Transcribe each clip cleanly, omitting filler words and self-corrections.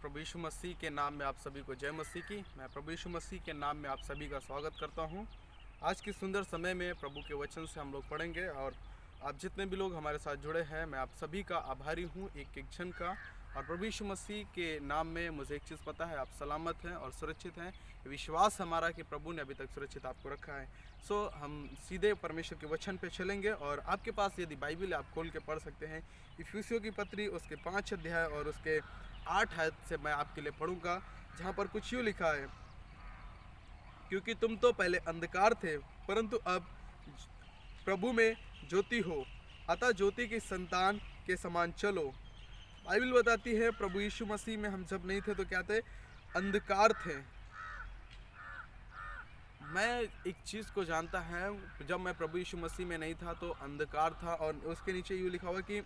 प्रभु यीशु मसीह के नाम में आप सभी को जय मसीह की। मैं प्रभु यीशु मसीह के नाम में आप सभी का स्वागत करता हूं। आज की सुंदर समय में प्रभु के वचन से हम लोग पढ़ेंगे और आप जितने भी लोग हमारे साथ जुड़े हैं, मैं आप सभी का आभारी हूं, एक एक क्षण का। और प्रभु यीशु मसीह के नाम में मुझे एक चीज़ पता है, आप सलामत हैं और सुरक्षित हैं। विश्वास हमारा कि प्रभु ने अभी तक सुरक्षित आपको रखा है। हम सीधे परमेश्वर के वचन पे चलेंगे और आपके पास यदि बाइबल आप खोल के पढ़ सकते हैं, इफिसियों की पत्री उसके 5 अध्याय और उसके 8 आयत से मैं आपके लिए पढ़ूंगा, जहाँ पर कुछ यूँ लिखा है, क्योंकि तुम तो पहले अंधकार थे परंतु अब प्रभु में ज्योति हो, अतः ज्योति की संतान के समान चलो। बाइबल बताती है प्रभु यीशु मसीह में हम जब नहीं थे तो क्या थे, अंधकार थे। मैं एक चीज़ को जानता है, जब मैं प्रभु यीशु मसीह में नहीं था तो अंधकार था, और उसके नीचे यूँ लिखा हुआ कि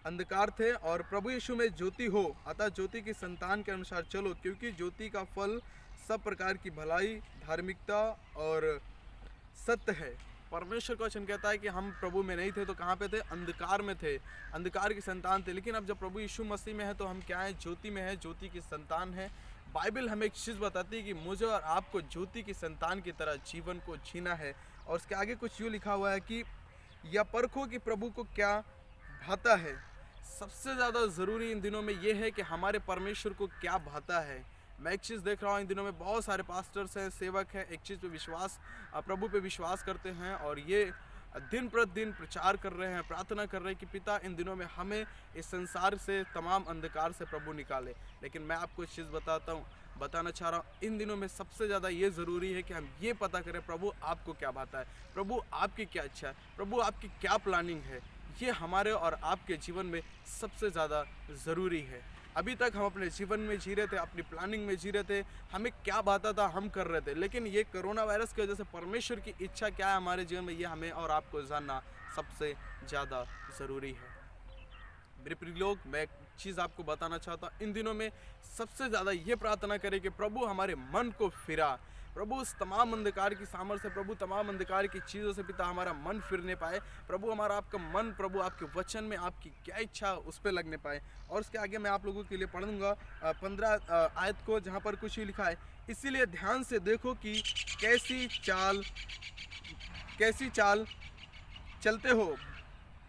अंधकार थे और प्रभु यीशु में ज्योति हो, अतः ज्योति की संतान के अनुसार चलो, क्योंकि ज्योति का फल सब प्रकार की भलाई, धार्मिकता और सत्य है। परमेश्वर का वचन कहता है कि हम प्रभु में नहीं थे तो कहाँ पे थे, अंधकार में थे, अंधकार की संतान थे। लेकिन अब जब प्रभु यीशु मसीह में है तो हम क्या हैं, ज्योति में है, ज्योति की संतान है। बाइबल हमें एक चीज़ बताती है कि मुझे और आपको ज्योति की संतान की तरह जीवन को जीना है। और उसके आगे कुछ यूँ लिखा हुआ है कि या परखो कि प्रभु को क्या भाता है। सबसे ज़्यादा ज़रूरी इन दिनों में ये है कि हमारे परमेश्वर को क्या भाता है। मैं एक चीज़ देख रहा हूँ, इन दिनों में बहुत सारे पास्टर्स हैं, सेवक हैं, एक चीज़ पे विश्वास, प्रभु पे विश्वास करते हैं और ये दिन प्रतिदिन प्रचार कर रहे हैं, प्रार्थना कर रहे हैं कि पिता इन दिनों में हमें इस संसार से, तमाम अंधकार से प्रभु निकाले। लेकिन मैं आपको एक चीज़ बताना चाह रहा हूँ, इन दिनों में सबसे ज़्यादा ये ज़रूरी है कि हम ये पता करें प्रभु आपको क्या भाता है, प्रभु आपकी क्या इच्छा है, प्रभु आपकी क्या प्लानिंग है। ये हमारे और आपके जीवन में सबसे ज़्यादा ज़रूरी है। अभी तक हम अपने जीवन में जी रहे थे, अपनी प्लानिंग में जी रहे थे, हमें क्या भाता था हम कर रहे थे। लेकिन ये कोरोना वायरस की वजह से परमेश्वर की इच्छा क्या है हमारे जीवन में, ये हमें और आपको जानना सबसे ज़्यादा ज़रूरी है। मेरे प्रिय लोग, मैं एक चीज़ आपको बताना चाहता हूँ, इन दिनों में सबसे ज़्यादा ये प्रार्थना करें कि प्रभु हमारे मन को फिरा, प्रभु उस तमाम अंधकार की सामर्थ्य से, प्रभु तमाम अंधकार की चीज़ों से पिता हमारा मन फिरने पाए। प्रभु हमारा आपका मन, प्रभु आपके वचन में आपकी क्या इच्छा उस पर लगने पाए। और उसके आगे मैं आप लोगों के लिए पढ़ूंगा 15 आयत को, जहाँ पर कुछ ही लिखा है, इसीलिए ध्यान से देखो कि कैसी चाल चलते हो,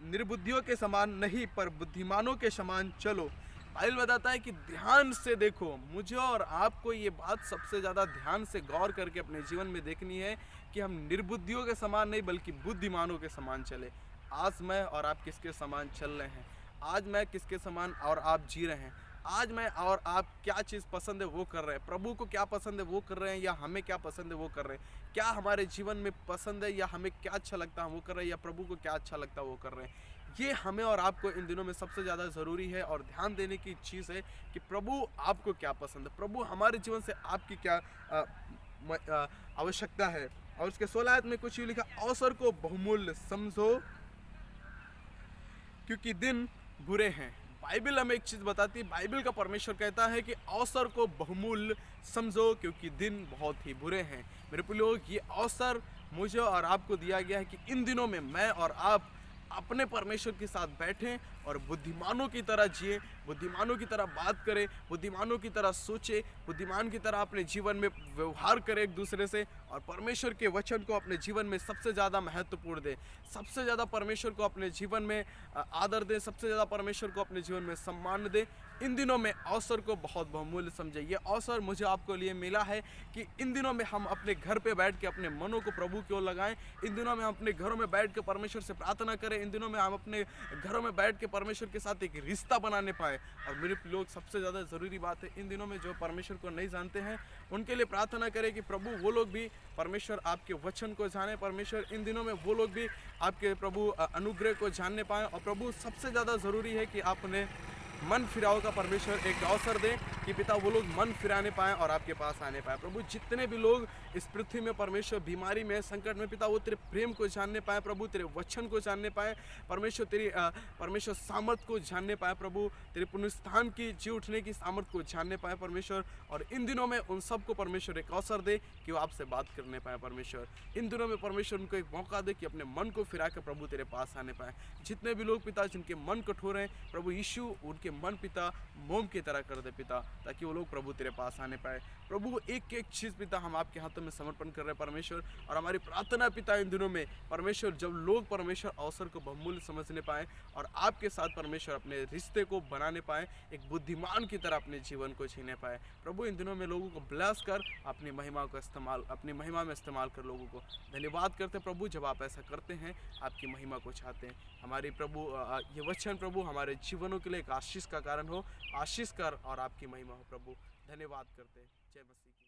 निर्बुद्धियों के समान नहीं पर बुद्धिमानों के समान चलो। बाइबल बताता है कि ध्यान से देखो। मुझे और आपको ये बात सबसे ज़्यादा ध्यान से गौर करके अपने जीवन में देखनी है कि हम निर्बुद्धियों के समान नहीं बल्कि बुद्धिमानों के समान चले। आज मैं और आप किसके समान चल रहे हैं, आज मैं किसके समान और आप जी रहे हैं, आज मैं और आप क्या चीज़ पसंद है वो कर रहे हैं, प्रभु को क्या पसंद है वो कर रहे हैं, या हमें क्या पसंद है वो कर रहे हैं, क्या हमारे जीवन में पसंद है या हमें क्या अच्छा लगता है वो कर रहे हैं, या प्रभु को क्या अच्छा लगता है वो कर रहे हैं। ये हमें और आपको इन दिनों में सबसे ज़्यादा ज़रूरी है और ध्यान देने की चीज़ है कि प्रभु आपको क्या पसंद है, प्रभु हमारे जीवन से आपकी क्या आवश्यकता है। और उसके 16 आयत में कुछ यूँ लिखा, अवसर को बहुमूल्य समझो क्योंकि दिन बुरे हैं। बाइबल हमें एक चीज़ बताती है, बाइबल का परमेश्वर कहता है कि अवसर को बहुमूल्य समझो क्योंकि दिन बहुत ही बुरे हैं। मेरे प्रिय लोग, ये अवसर मुझे और आपको दिया गया है कि इन दिनों में मैं और आप अपने परमेश्वर के साथ बैठें और बुद्धिमानों की तरह जिए, बुद्धिमानों की तरह बात करें, बुद्धिमानों की तरह सोचें, बुद्धिमान की तरह अपने जीवन में व्यवहार करें एक दूसरे से, और परमेश्वर के वचन को अपने जीवन में सबसे ज़्यादा महत्वपूर्ण दें, सबसे ज़्यादा परमेश्वर को अपने जीवन में आदर दें, सबसे ज़्यादा परमेश्वर को अपने जीवन में सम्मान दें। इन दिनों में अवसर को बहुत बहुमूल्य समझे। ये अवसर मुझे आपको लिए मिला है कि इन दिनों में हम अपने घर पे बैठ के अपने मनों को प्रभु की ओर लगाएं, इन दिनों में हम अपने घरों में बैठ के परमेश्वर से प्रार्थना करें, इन दिनों में हम अपने घरों में बैठ के परमेश्वर के साथ एक रिश्ता बनाने पाए। और मेरे लोग, सबसे ज़्यादा ज़रूरी बात है, इन दिनों में जो परमेश्वर को नहीं जानते हैं उनके लिए प्रार्थना करें कि प्रभु वो लोग भी परमेश्वर आपके वचन को जाने, परमेश्वर इन दिनों में वो लोग भी आपके प्रभु अनुग्रह को जानने पाएँ। और प्रभु सबसे ज़्यादा ज़रूरी है कि आपने मन फिराव का परमेश्वर एक अवसर दे कि पिता वो लोग मन फिराने पाएँ और आपके पास आने पाए। प्रभु जितने भी लोग इस पृथ्वी में परमेश्वर बीमारी में, संकट में, पिता वो तेरे प्रेम को जानने पाए, प्रभु तेरे वचन को जानने पाए, परमेश्वर तेरी परमेश्वर सामर्थ को जानने पाए, प्रभु तेरे पुनरुत्थान की, जी उठने की सामर्थ को जानने पाए परमेश्वर। और इन दिनों में उन सबको परमेश्वर एक अवसर दे कि वो आपसे बात करने पाए परमेश्वर। इन दिनों में परमेश्वर उनको एक मौका दे कि अपने मन को फिरा कर प्रभु तेरे पास आने पाए। जितने भी लोग पिता जिनके मन कठोर हैं, प्रभु यीशु उनके उनके मन पिता मोम की तरह कर दे पिता, ताकि वो लोग प्रभु तेरे पास आने पाए। प्रभु एक एक चीज़ पिता हम आपके हाथों में समर्पण कर रहे हैं परमेश्वर, और हमारी प्रार्थना पिता इन दिनों में परमेश्वर, जब लोग परमेश्वर अवसर को बहुमूल्य समझने पाए और आपके साथ परमेश्वर अपने रिश्ते को बनाने पाए, एक बुद्धिमान की तरह अपने जीवन को जीने पाए। प्रभु इन दिनों में लोगों को ब्लेस कर, अपनी महिमा को इस्तेमाल, अपनी महिमा में इस्तेमाल कर लोगों को। धन्यवाद करते हैं प्रभु, जब आप ऐसा करते हैं, आपकी महिमा को चाहते हैं। हमारी प्रभु ये वचन प्रभु हमारे जीवनों के लिए एक आशीष का कारण हो, आशीष कर और आपकी महिमा हो प्रभु। धन्यवाद करते हैं। जय मसीह।